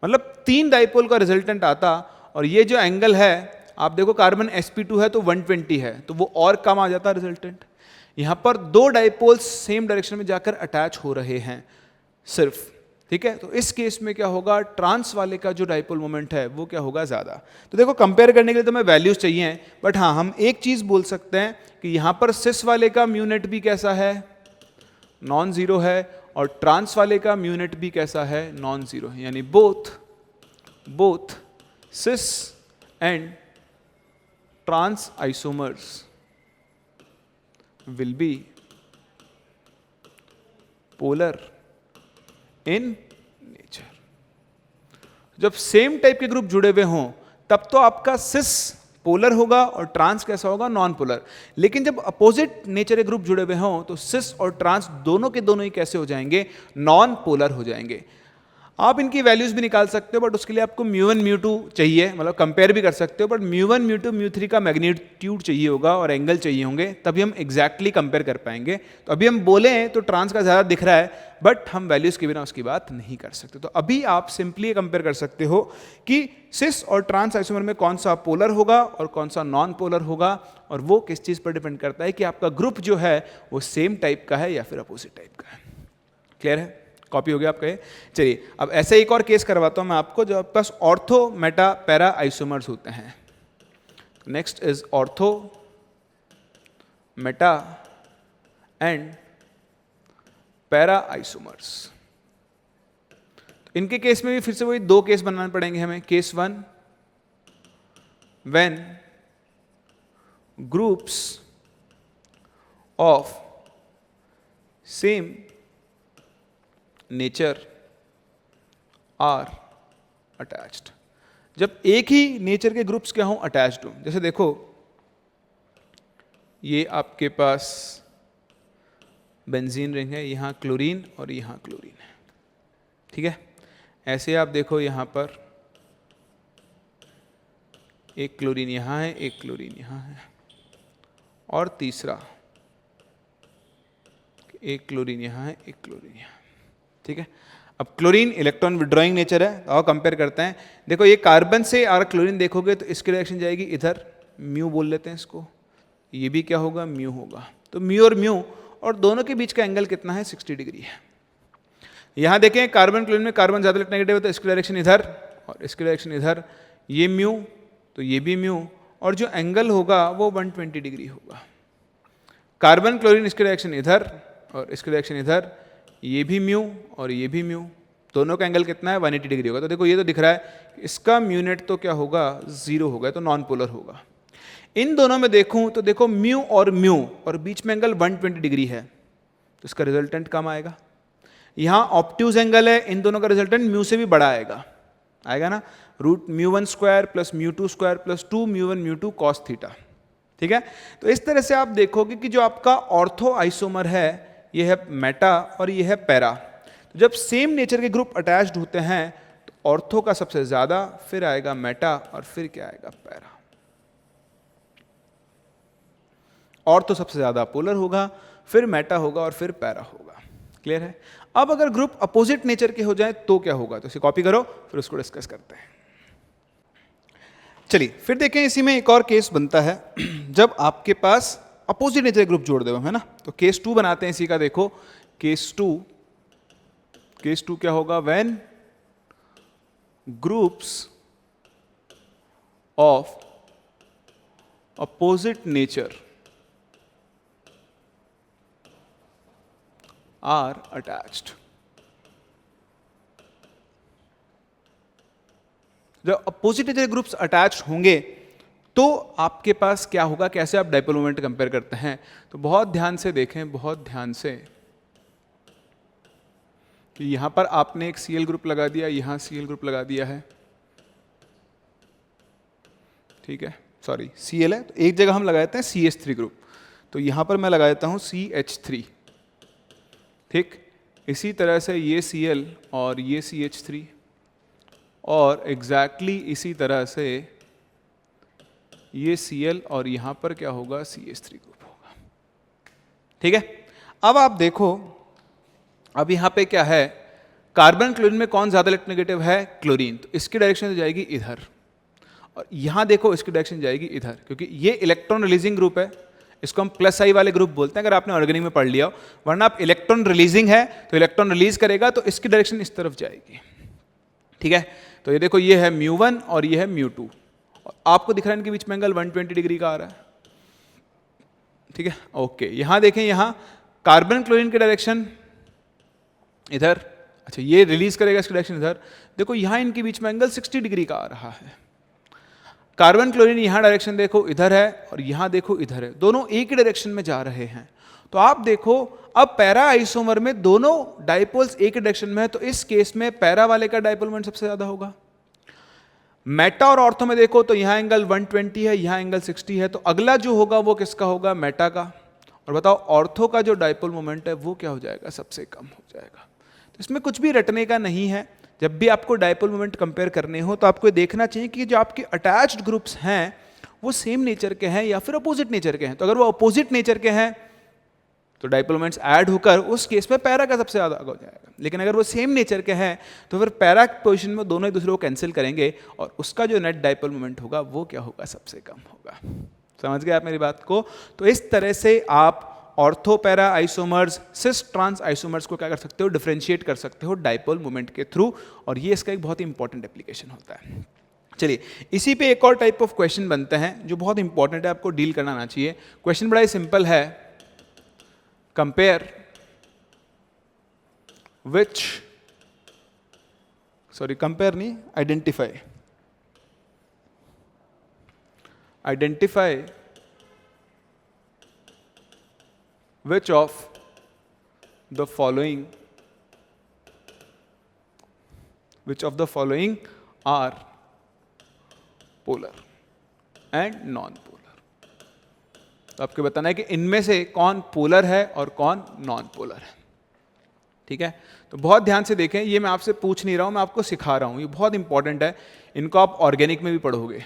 मतलब 3 डाइपोल का रिजल्टेंट आता, और ये जो एंगल है आप देखो कार्बन sp2 है तो 120 है, तो वो और कम आ जाता रिजल्टेंट। यहां पर दो डाइपोल्स सेम डायरेक्शन में जाकर अटैच हो रहे हैं सिर्फ। ठीक है, तो इस केस में क्या होगा, ट्रांस वाले का जो डाइपोल मोमेंट है वो क्या होगा, ज्यादा। तो देखो कंपेयर करने के लिए तो मैं वैल्यूज चाहिए, बट हाँ हम एक चीज बोल सकते हैं कि यहां पर सिस वाले का म्यूनेट भी कैसा है, नॉन जीरो है, और ट्रांस वाले का म्यूनेट भी कैसा है, नॉन जीरो है। यानी both cis and trans isomers will be polar in nature। जब सेम टाइप के ग्रुप जुड़े हुए हों तब तो आपका सिस पोलर होगा और ट्रांस कैसा होगा, नॉन पोलर। लेकिन जब अपोजिट नेचर के ग्रुप जुड़े हुए हों तो सिस और ट्रांस दोनों के दोनों ही कैसे हो जाएंगे, नॉन पोलर हो जाएंगे। आप इनकी वैल्यूज भी निकाल सकते हो, बट उसके लिए आपको म्यू1 म्यू2 चाहिए, मतलब कंपेयर भी कर सकते हो, बट म्यू1 म्यू2 म्यू3 का मैग्नीट्यूड चाहिए होगा और एंगल चाहिए होंगे, तभी हम एग्जैक्टली कंपेयर कर पाएंगे। तो अभी हम बोले तो ट्रांस का ज़्यादा दिख रहा है, बट हम वैल्यूज के बिना उसकी बात नहीं कर सकते। तो अभी आप सिंपली कंपेयर कर सकते हो कि सिस और ट्रांस आइसोमर में कौन सा पोलर होगा और कौन सा नॉन पोलर होगा, और वो किस चीज़ पर डिपेंड करता है कि आपका ग्रुप जो है वो सेम टाइप का है या फिर अपोजिट टाइप का है। क्लियर है? कॉपी हो गया आपका ये? चलिए अब ऐसे एक और केस करवाता हूं मैं आपको, जो आपके पास ऑर्थो मेटा पैरा आइसोमर्स होते हैं। Next is ortho Meta and para isomers. इनके केस में भी फिर से वही दो केस बनाने पड़ेंगे हमें। Case 1, when groups of same nature are attached. जब एक ही नेचर के ग्रुप्स क्या हों, अटैच्ड हों। जैसे देखो ये आपके पास बेंजीन रिंग है, यहां क्लोरीन और यहां क्लोरीन है, ठीक है। ऐसे आप देखो यहां पर एक क्लोरीन यहां है, एक क्लोरीन यहां है, और तीसरा एक क्लोरीन यहां है, एक क्लोरीन यहां, ठीक है। अब क्लोरीन इलेक्ट्रॉन विड्रॉइंग नेचर है, तो आओ कंपेयर करते हैं। देखो ये कार्बन से अगर क्लोरीन देखोगे तो इसकी डायरेक्शन जाएगी इधर, म्यू बोल लेते हैं इसको, ये भी क्या होगा, म्यू होगा। तो म्यू और म्यू, और दोनों के बीच का एंगल कितना है, 60 डिग्री है। यहां देखें कार्बन क्लोरीन में कार्बन ज्यादा इलेक्ट्रोनेगेटिव है, तो इसकी डायरेक्शन इधर और इसकी डायरेक्शन इधर, ये म्यू तो ये भी म्यू, और जो एंगल होगा वो 120 डिग्री होगा। कार्बन क्लोरीन इसकी डायरेक्शन इधर और इसकी डायरेक्शन इधर, ये भी म्यू और ये भी म्यू, दोनों का एंगल कितना है, 180 डिग्री होगा। तो देखो ये तो दिख रहा है इसका म्यू नेट तो क्या होगा, 0 होगा, तो नॉन पोलर होगा। इन दोनों में देखूं तो देखो म्यू और बीच में एंगल 120 डिग्री है, तो इसका रिजल्टेंट कम आएगा। यहां ऑब्ट्यूज एंगल है, इन दोनों का रिजल्टेंट म्यू से भी बड़ा आएगा ना, √μ1² प्लस μ2² प्लस 2μ1 μ2 cos थीटा, ठीक है। तो इस तरह से आप देखोगे कि जो आपका ऑर्थो आइसोमर है ये है मेटा और ये है पैरा। तो जब सेम नेचर के ग्रुप अटैच्ड होते हैं तो ऑर्थो का सबसे ज्यादा, फिर आएगा मेटा और फिर क्या आएगा, पैरा। ऑर्थो सबसे ज्यादा पोलर होगा, फिर मेटा होगा और फिर पैरा होगा। क्लियर है? अब अगर ग्रुप अपोजिट नेचर के हो जाए तो क्या होगा, तो इसे कॉपी करो फिर उसको डिस्कस करते हैं। चलिए फिर देखें, इसी में एक और केस बनता है जब आपके पास अपोजिट नेचर ग्रुप जोड़ दो, है ना। तो केस 2 बनाते हैं इसी का। देखो केस 2 क्या होगा, when groups of opposite nature are attached. जब अपोजिट नेचर ग्रुप्स अटैच होंगे तो आपके पास क्या होगा, कैसे आप डाइपोल मोमेंट कंपेयर करते हैं। तो बहुत ध्यान से देखें, बहुत ध्यान से, कि यहां पर आपने एक Cl ग्रुप लगा दिया, यहां Cl ग्रुप लगा दिया है, ठीक है, सॉरी Cl है, तो एक जगह हम लगा देते हैं CH3 ग्रुप, तो यहां पर मैं लगा देता हूं CH3, ठीक। इसी तरह से ये Cl और ये CH3, और एग्जैक्टली इसी तरह से ये Cl और यहां पर क्या होगा, CH3 ग्रुप होगा, ठीक है। अब आप देखो, अब यहां पे क्या है, कार्बन क्लोरीन में कौन ज्यादा इलेक्ट्रोनेगेटिव है, क्लोरीन, तो इसकी डायरेक्शन जाएगी इधर, और यहां देखो इसकी डायरेक्शन जाएगी इधर, क्योंकि ये इलेक्ट्रॉन रिलीजिंग ग्रुप है, इसको हम प्लस आई वाले ग्रुप बोलते हैं, अगर आपने ऑर्गेनिक में पढ़ लिया हो। वरना आप इलेक्ट्रॉन रिलीजिंग है तो इलेक्ट्रॉन रिलीज करेगा, तो इसकी डायरेक्शन इस तरफ जाएगी, ठीक है। तो ये देखो ये है μ1 और ये है μ2, आपको दिख रहा है इनके बीच में एंगल 120 डिग्री का आ रहा है, ठीक है, ओके। यहां देखें, यहां कार्बन क्लोरीन की डायरेक्शन इधर, अच्छा ये रिलीज करेगा, इसकी डायरेक्शन इधर, देखो यहां इनके बीच में एंगल 60 डिग्री का आ रहा है। कार्बन क्लोरीन यहां डायरेक्शन देखो इधर है और यहां देखो इधर है, दोनों एक ही डायरेक्शन में जा रहे हैं। तो आप देखो अब पैरा आइसोमर में दोनों डाइपोल्स एक ही डायरेक्शन में है, तो इस केस में पैरा वाले का डाइपोल मोमेंट सबसे ज्यादा होगा। मेटा और ऑर्थो में देखो तो यहां एंगल 120 है, यहां एंगल 60 है, तो अगला जो होगा वो किसका होगा, मेटा का। और बताओ ऑर्थो का जो डाइपोल मोमेंट है वो क्या हो जाएगा, सबसे कम हो जाएगा। तो इसमें कुछ भी रटने का नहीं है, जब भी आपको डायपोल मोमेंट कंपेयर करने हो तो आपको ये देखना चाहिए कि जो आपके अटैच्ड ग्रुप्स हैं वो सेम नेचर के हैं या फिर अपोजिट नेचर के हैं। तो अगर वो अपोजिट नेचर के हैं तो डायपोल मोमेंट्स ऐड होकर उस केस में पैरा का सबसे ज़्यादा हो जाएगा। लेकिन अगर वो सेम नेचर के हैं तो फिर पैरा पोजीशन में दोनों एक दूसरे को कैंसिल करेंगे और उसका जो नेट डायपोल मोमेंट होगा वो क्या होगा, सबसे कम होगा। समझ गए आप मेरी बात को? तो इस तरह से आप ortho para isomers, cis trans isomers को क्या कर सकते हो, डिफरेंशिएट कर सकते हो डायपोल मोमेंट के थ्रू, और ये इसका एक बहुत ही इंपॉर्टेंट एप्लीकेशन होता है। चलिए इसी पे एक और टाइप ऑफ क्वेश्चन बनते हैं जो बहुत इंपॉर्टेंट है, आपको डील करना आना चाहिए। क्वेश्चन बड़ा ही सिंपल है, कंपेयर विच, सॉरी कंपेयर नहीं, identify which of the following are polar and non-polar। तो आपको बताना है कि इनमें से कौन पोलर है और कौन नॉन पोलर है। ठीक है, तो बहुत ध्यान से देखें, ये मैं आपसे पूछ नहीं रहा हूं, मैं आपको सिखा रहा हूं, ये बहुत इंपॉर्टेंट है, इनको आप ऑर्गेनिक में भी पढ़ोगे।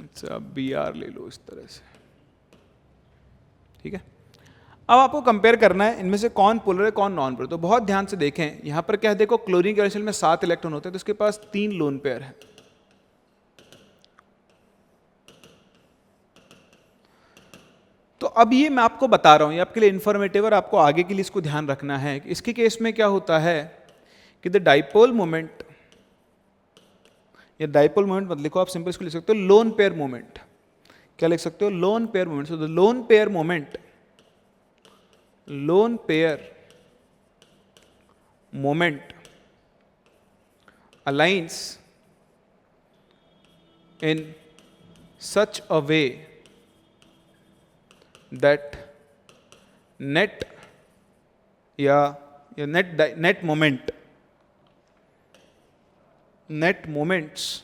अच्छा, BR ले लो इस तरह से। ठीक है, अब आपको कंपेयर करना है इनमें से कौन पोलर है कौन नॉन पोलर। तो बहुत ध्यान से देखें, यहां पर क्या है, देखो क्लोरीन के रेशनल में 7 इलेक्ट्रॉन होते हैं, तो उसके पास 3 लोन पेयर है। तो अब ये मैं आपको बता रहा हूं, ये आपके लिए इंफॉर्मेटिव और आपको आगे के लिए इसको ध्यान रखना है कि इसके केस में क्या होता है कि द डाइपोल मोमेंट, ये डाइपोल मोमेंट मत लिखो आप, सिंपल इसको लिख सकते हो लोन पेयर मोमेंट। क्या लिख सकते हो, loan pair moment. So the loan pair moment, loan pair moment aligns in such a way that net moments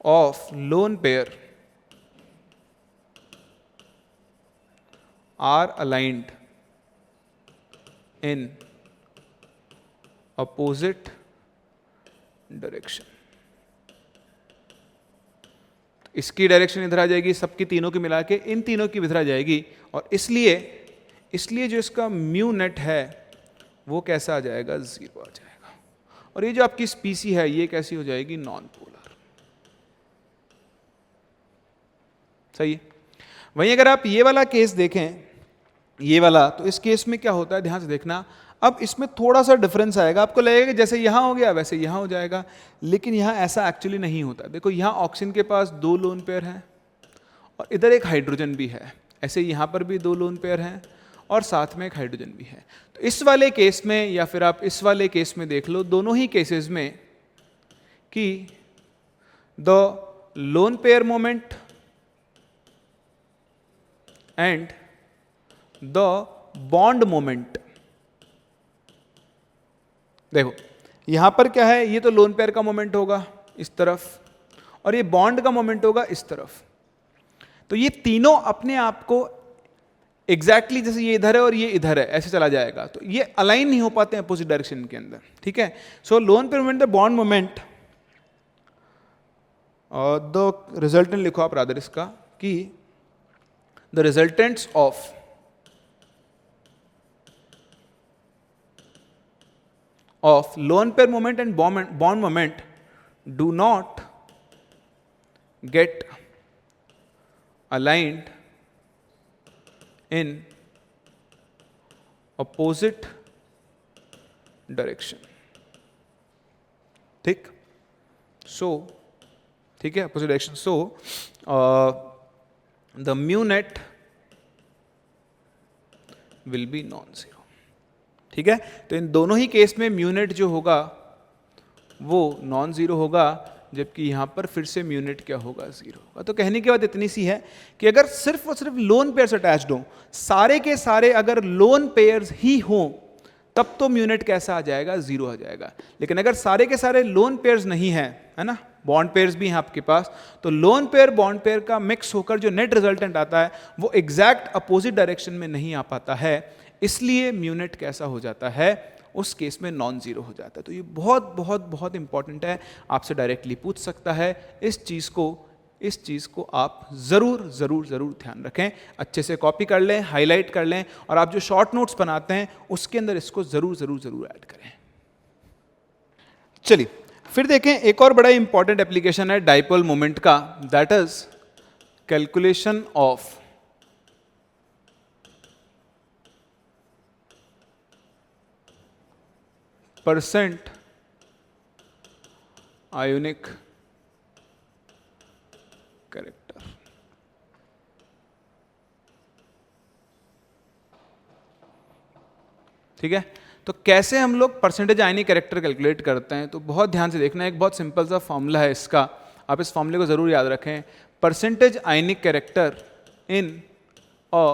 of lone pair are aligned in opposite direction। इसकी direction इधर आ जाएगी, सबकी तीनों की मिला के इन तीनों की इधर आ जाएगी, और इसलिए जो इसका म्यू नेट है वो कैसा आ जाएगा, 0 आ जाएगा। और ये जो आपकी स्पीसी है ये कैसी हो जाएगी, नॉन पोलर। सही है। वहीं अगर आप ये वाला केस देखें, ये वाला, तो इस केस में क्या होता है, ध्यान से देखना। अब इसमें थोड़ा सा डिफरेंस आएगा, आपको लगेगा कि जैसे यहां हो गया वैसे यहां हो जाएगा, लेकिन यहां ऐसा एक्चुअली नहीं होता। देखो यहां ऑक्सीजन के पास 2 लोन पेयर हैं और इधर एक हाइड्रोजन भी है, ऐसे यहां पर भी 2 लोन पेयर हैं और साथ में एक हाइड्रोजन भी है। तो इस वाले केस में या फिर आप इस वाले केस में देख लो, दोनों ही केसेस में कि the loan pair moment and the bond moment, देखो यहां पर क्या है, ये तो लोन पेयर का मोमेंट होगा इस तरफ और ये बॉन्ड का मोमेंट होगा इस तरफ। तो ये तीनों अपने आप को एग्जैक्टली जैसे ये इधर है और ये इधर है ऐसे चला जाएगा, तो ये अलाइन नहीं हो पाते हैं अपोजिट डायरेक्शन के अंदर। ठीक है, so lone pair moment, the bond moment, the resultant लिखो आप रादर इसका, कि the resultants of lone pair moment and bond moment do not get aligned in opposite direction। ठीक, so ठीक है, opposite direction। so the mu net will be non zero. ठीक है, तो इन दोनों ही केस में म्यू नेट जो होगा वो नॉन जीरो होगा, जबकि यहाँ पर फिर से म्यू नेट क्या होगा, जीरो होगा। तो कहने की बात इतनी सी है कि अगर सिर्फ और सिर्फ लोन पेयर्स अटैच्ड हों, सारे के सारे अगर लोन पेयर्स ही हों, तब तो म्यू नेट कैसा आ जाएगा, जीरो आ जाएगा। लेकिन अगर सारे के सारे लोन पेयर्स नहीं है, है ना, बॉन्ड पेयर्स भी हैं आपके पास, तो लोन पेयर बॉन्ड पेयर का मिक्स होकर जो नेट रिजल्टेंट आता है वो एग्जैक्ट अपोजिट डायरेक्शन में नहीं आ पाता है, इसलिए म्यू नेट कैसा हो जाता है, उस केस में नॉन जीरो हो जाता है। तो ये बहुत बहुत बहुत इंपॉर्टेंट है, आपसे डायरेक्टली पूछ सकता है। इस चीज़ को आप ज़रूर ज़रूर ज़रूर ध्यान रखें, अच्छे से कॉपी कर लें, हाईलाइट कर लें, और आप जो शॉर्ट नोट्स बनाते हैं उसके अंदर इसको ज़रूर ज़रूर ज़रूर ऐड करें। चलिए फिर देखें, एक और बड़ा इंपॉर्टेंट एप्लीकेशन है डाइपोल मोमेंट का, that is calculation of percent ionic character. ठीक है, तो कैसे हम लोग परसेंटेज आयनिक कैरेक्टर कैलकुलेट करते हैं, तो बहुत ध्यान से देखना है। एक बहुत सिंपल सा फॉर्मूला है इसका, आप इस फॉर्मूले को जरूर याद रखें। Percentage ionic character in a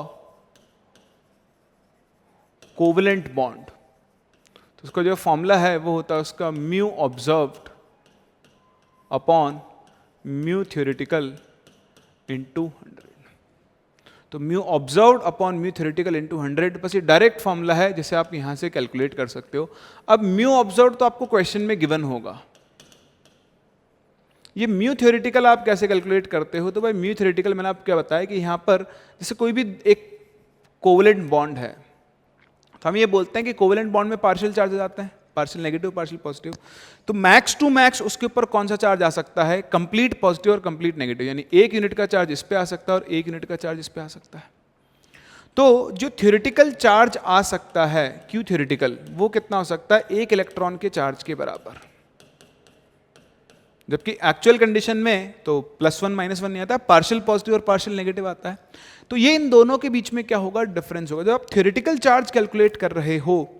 covalent bond, तो उसका जो फॉर्मूला है वो होता है उसका mu observed upon mu theoretical into 100। तो mu observed upon mu theoretical into 100, बस ये डायरेक्ट फॉर्मूला है जिसे आप यहां से कैलकुलेट कर सकते हो। अब म्यू ऑब्जर्व्ड तो आपको क्वेश्चन में गिवन होगा, ये म्यू थ्योरेटिकल आप कैसे कैलकुलेट करते हो, तो भाई म्यू थ्योरेटिकल मैंने आपको क्या बताया कि यहाँ पर जैसे कोई भी एक कोवेलेंट बॉन्ड है, तो हम ये बोलते हैं कि कोवेलेंट बॉन्ड में पार्शियल चार्जेस आते हैं, पार्शियल नेगेटिव पार्शियल पॉजिटिव, तो मैक्स टू मैक्स उसके ऊपर कौन सा चार्ज आ सकता है, कंप्लीट पॉजिटिव और कंप्लीट नेगेटिव, यानी एक यूनिट का चार्ज इस पे आ सकता है और एक यूनिट का चार्ज इस पे आ सकता है। तो जो थ्योरेटिकल चार्ज आ सकता है क्यू थ्योरेटिकल, वो कितना हो सकता है, एक इलेक्ट्रॉन के चार्ज के बराबर, जबकि एक्चुअल कंडीशन में तो +1 -1 नहीं आता, पार्शियल पॉजिटिव और पार्शियल नेगेटिव आता है। तो ये इन दोनों के बीच में क्या होगा, डिफरेंस होगा। जब आप थ्योरेटिकल चार्ज कैलकुलेट कर रहे हो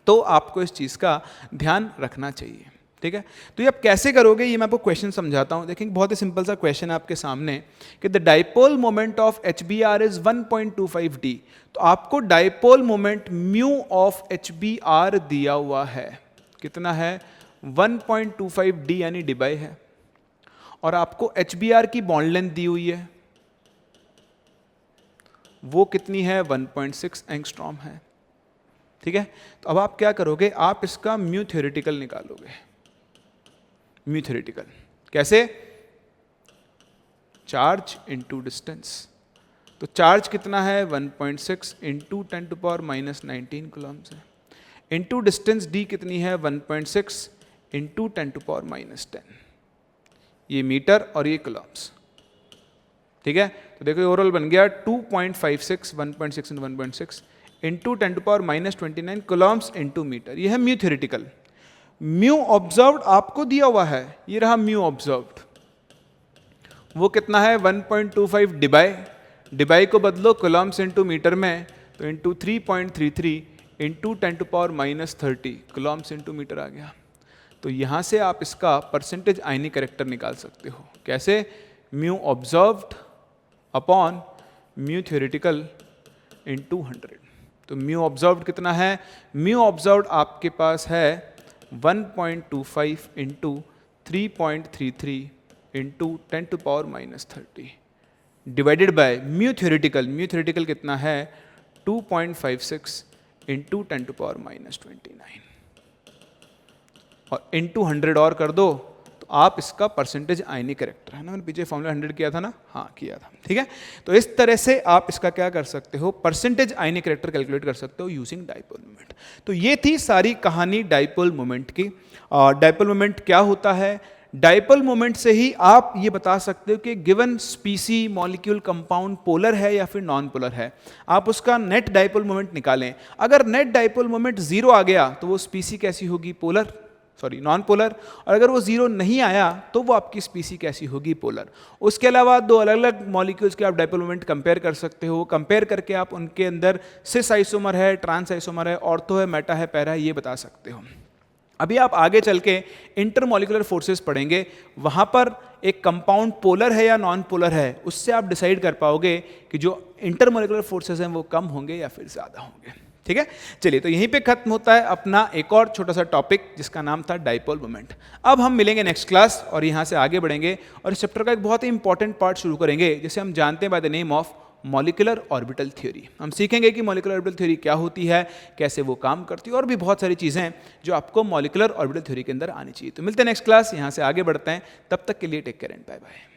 तो आपको इस चीज का ध्यान रखना चाहिए। ठीक है, तो ये आप कैसे करोगे, ये मैं आपको क्वेश्चन समझाता हूं। देखिए बहुत ही सिंपल सा क्वेश्चन है आपके सामने कि the dipole moment of HBr is 1.25 d। तो आपको dipole moment mu of HBr दिया हुआ है, कितना है, 1.25 d यानी डिबाई है, और आपको HBr की बॉन्ड लेंथ दी हुई है, वो कितनी है, 1.6 एंगस्ट्रॉम है। ठीक है, तो अब आप क्या करोगे, आप इसका म्यू थ्योरेटिकल निकालोगे। म्यू थ्योरेटिकल कैसे, चार्ज इनटू डिस्टेंस, तो चार्ज कितना है, 1.6 इंटू 10⁻⁻19 कूलम्स है, इंटू डिस्टेंस d कितनी है, 1.6 इंटू 10⁻10, ये मीटर और ये कूलम्स। ठीक है, तो देखो ओवरऑल बन गया 2.56, 1.6 into 1.6 into 10⁻29 coulombs into metre, ये है म्यू थ्योरेटिकल। म्यू ऑब्जर्व्ड आपको दिया हुआ है, ये रहा म्यू ऑब्जर्व्ड, वो कितना है, 1.25 डिबाई, डिबाई को बदलो कूलम्स इंटू मीटर में, तो into 3.33 into 10⁻30 coulombs into metre आ गया। तो यहाँ से आप इसका परसेंटेज आयनिक कैरेक्टर निकाल सकते हो, कैसे, mu observed upon mu theoretical into 100। तो म्यू ऑब्जर्व्ड कितना है, म्यू ऑब्जर्व्ड आपके पास है 1.25 into 3.33 into 10⁻30 divided by mu theoretical, mu theoretical कितना है, 2.56 इंटू 10⁻29, और इंटू 100 और कर दो, तो आप इसका परसेंटेज आयनिक कैरेक्टर है ना, मैंने पीछे फॉर्मूला 100 किया था ना, हाँ किया था। ठीक है, तो इस तरह से आप इसका क्या कर सकते हो, परसेंटेज आयनिक कैरेक्टर कैलकुलेट कर सकते हो यूजिंग डाइपोल मोमेंट। तो ये थी सारी कहानी डाइपोल मोमेंट की। डाइपोल मोमेंट क्या होता है, डाइपोल मोमेंट से ही आप ये बता सकते हो कि गिवन स्पीसी मॉलिक्यूल कंपाउंड पोलर है या फिर नॉन पोलर है। आप उसका नेट डाइपोल मोमेंट निकालें, अगर नेट डाइपोल मोमेंट 0 आ गया तो वो स्पीसी कैसी होगी, पोलर। सॉरी नॉन पोलर, और अगर वो 0 नहीं आया तो वो आपकी स्पीसी कैसी होगी, पोलर। उसके अलावा 2 अलग अलग मॉलिक्यूल्स के आप डाइपोल मोमेंट कंपेयर कर सकते हो, कंपेयर करके आप उनके अंदर सिस आइसोमर है, ट्रांस आइसोमर है, ऑर्थो है, मेटा है, पैरा है, ये बता सकते हो। अभी आप आगे चल के इंटरमॉलिकुलर फोर्सेस पढ़ेंगे, वहाँ पर एक कंपाउंड पोलर है या नॉन पोलर है, उससे आप डिसाइड कर पाओगे कि जो इंटरमॉलिकुलर फोर्सेस हैं वो कम होंगे या फिर ज़्यादा होंगे। ठीक है, चलिए तो यहीं पे खत्म होता है अपना एक और छोटा सा टॉपिक जिसका नाम था डाइपोल मोमेंट। अब हम मिलेंगे नेक्स्ट क्लास और यहाँ से आगे बढ़ेंगे और इस चैप्टर का एक बहुत ही इंपॉर्टेंट पार्ट शुरू करेंगे जिसे हम जानते हैं by the name of molecular orbital theory. हम सीखेंगे कि मॉलिक्यूलर ऑर्बिटल थ्योरी क्या होती है, कैसे वो काम करती है, और भी बहुत सारी चीज़ें जो आपको मॉलिक्यूलर ऑर्बिटल थ्योरी के अंदर आनी चाहिए। तो मिलते हैं नेक्स्ट क्लास, यहाँ से आगे बढ़ते हैं, तब तक के लिए take care and bye bye.